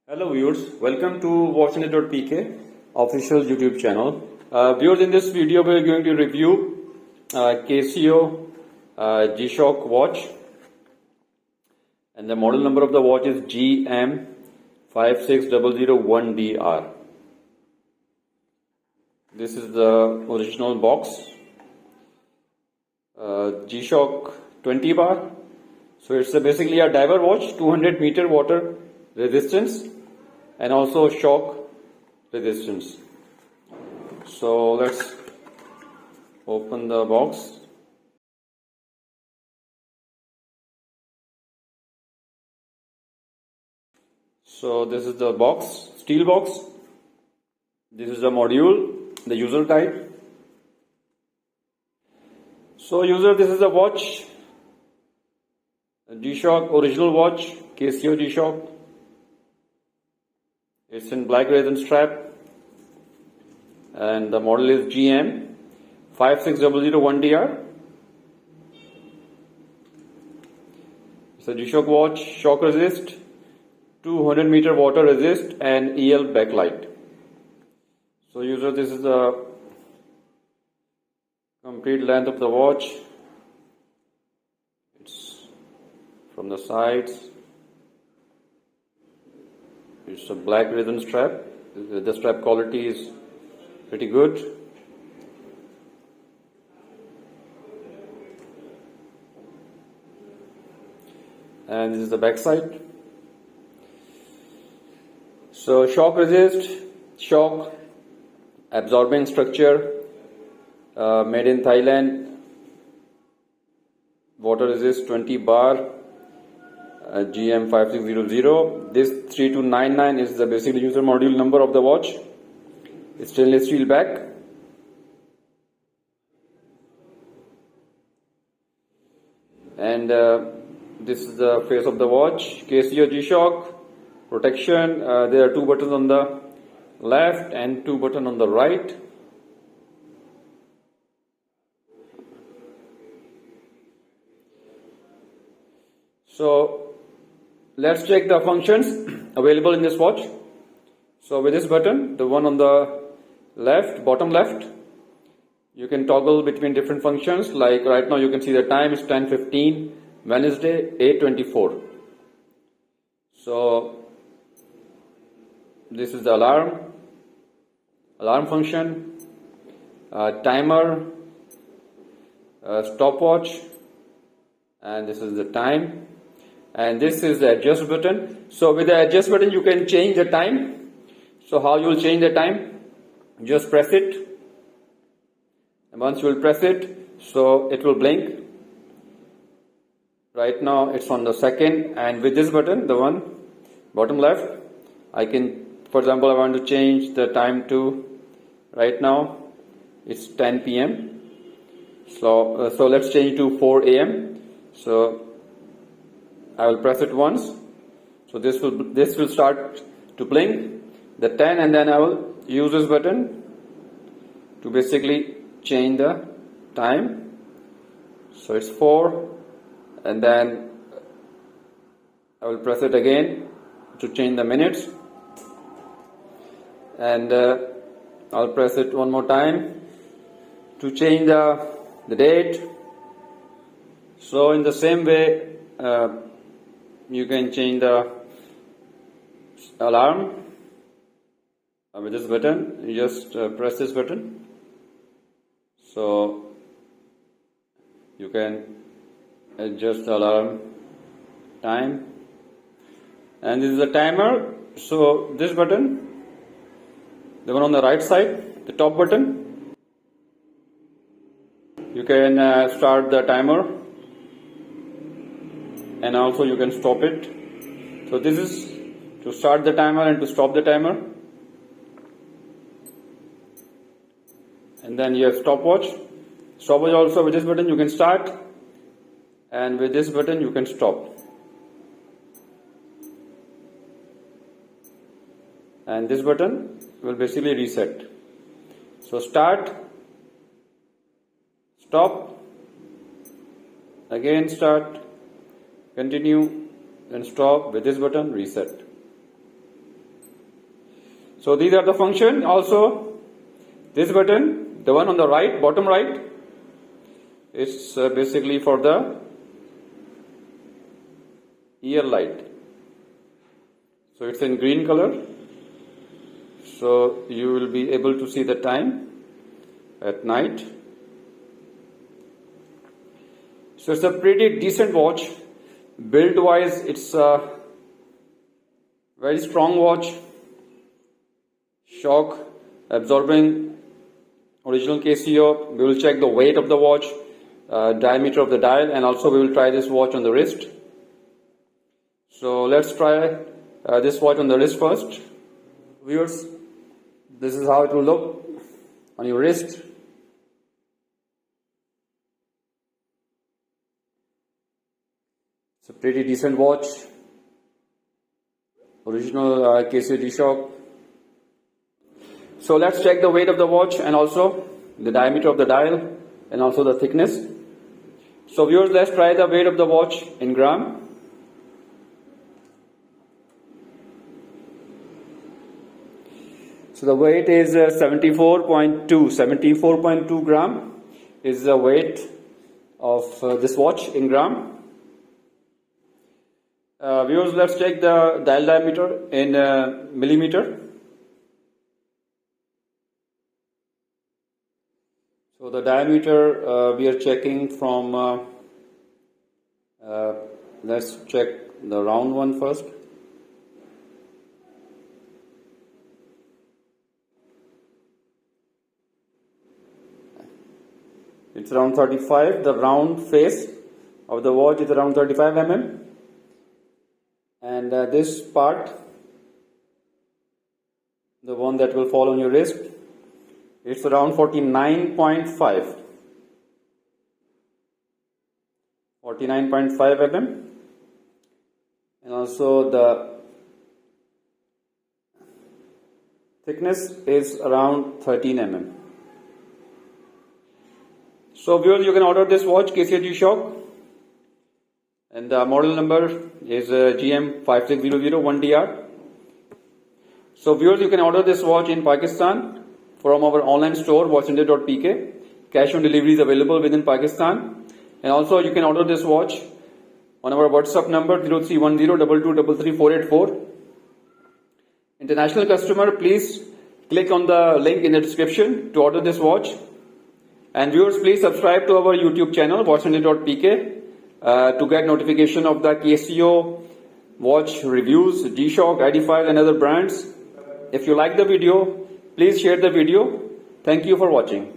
Hello viewers, welcome to watchnet.pk official YouTube channel. Viewers, in this video we are going to review Casio G-Shock watch, and the model number of the watch is GM-5600-1DR. This is the original box. G-Shock 20 bar. So it's basically a diver watch, 200 meter water resistance and also shock resistance. So let's open the box. So this is the box, steel box. This is the module, the user guide. So user, this is a watch, a G-Shock original watch, Casio G-Shock. It's in black resin strap, and the model is GM-5600-1DR. It's a G-Shock watch, shock resist, 200 meter water resist, and EL backlight. So user, this is the complete length of the watch. It's from the sides. It's a black resin strap. The strap quality is pretty good. And this is the back side. So shock resist, shock absorbing structure, made in Thailand, water resist 20 bar, GM-5600. This 3299 is the basic user module number of the watch. It's stainless steel back. And this is the face of the watch. Casio G-Shock protection. There are two buttons on the left and two buttons on the right. So let's check the functions available in this watch. So with this button, the one on the left, bottom left, you can toggle between different functions. Like right now you can see the time is 10:15, Wednesday, 8:24. So this is the alarm function, timer, stopwatch, and this is the time. And this is the adjust button. So with the adjust button you can change the time. So how you will change the time? Just press it, and once you will press it, so it will blink. Right now it's on the second, and with this button, the one bottom left, I can, for example, I want to change the time to, right now it's 10 p.m. So let's change to 4 a.m. So I will press it once, so this will start to blink, the 10, and then I will use this button to basically change the time. So it's 4, and then I will press it again to change the minutes, and I'll press it one more time to change the date. So in the same way, you can change the alarm with this button. You just press this button, so you can adjust the alarm time. And this is the timer. So this button, the one on the right side, the top button, you can start the timer, and also you can stop it. So this is to start the timer and to stop the timer. And then you have stopwatch. Stopwatch also, with this button you can start, and with this button you can stop. And this button will basically reset. So start, stop, again start, continue, and stop. With this button, reset. So these are the function. Also this button, the one on the right, bottom right, is basically for the ear light. So it's in green color, so you will be able to see the time at night. So it's a pretty decent watch. Build wise, it's a very strong watch. Shock absorbing original Casio. We will check the weight of the watch, diameter of the dial, and also we will try this watch on the wrist. So let's try this watch on the wrist first. Viewers, this is how it will look on your wrist. It's a pretty decent watch. Original Casio G-Shock. So let's check the weight of the watch and also the diameter of the dial and also the thickness. So viewers, let's try the weight of the watch in gram. So the weight is 74.2 gram is the weight of this watch in gram. Viewers, let's check the dial diameter in millimeter. So the diameter we are checking from, let's check the round one first. It's around 35. The round face of the watch is around 35 mm. And this part, the one that will fall on your wrist, it's around 49.5 mm. And also the thickness is around 13 mm. So viewers, you can order this watch, Casio G-Shock, and the model number is GM-5600-1DR. So viewers, you can order this watch in Pakistan from our online store watchindia.pk. Cash on delivery is available within Pakistan, and also you can order this watch on our WhatsApp number 031022333484. International customer, please click on the link in the description to order this watch. And viewers, please subscribe to our YouTube channel watchindia.pk to get notification of the Casio watch reviews, G-Shock, ID5 and other brands. If you like the video, please share the video. Thank you for watching.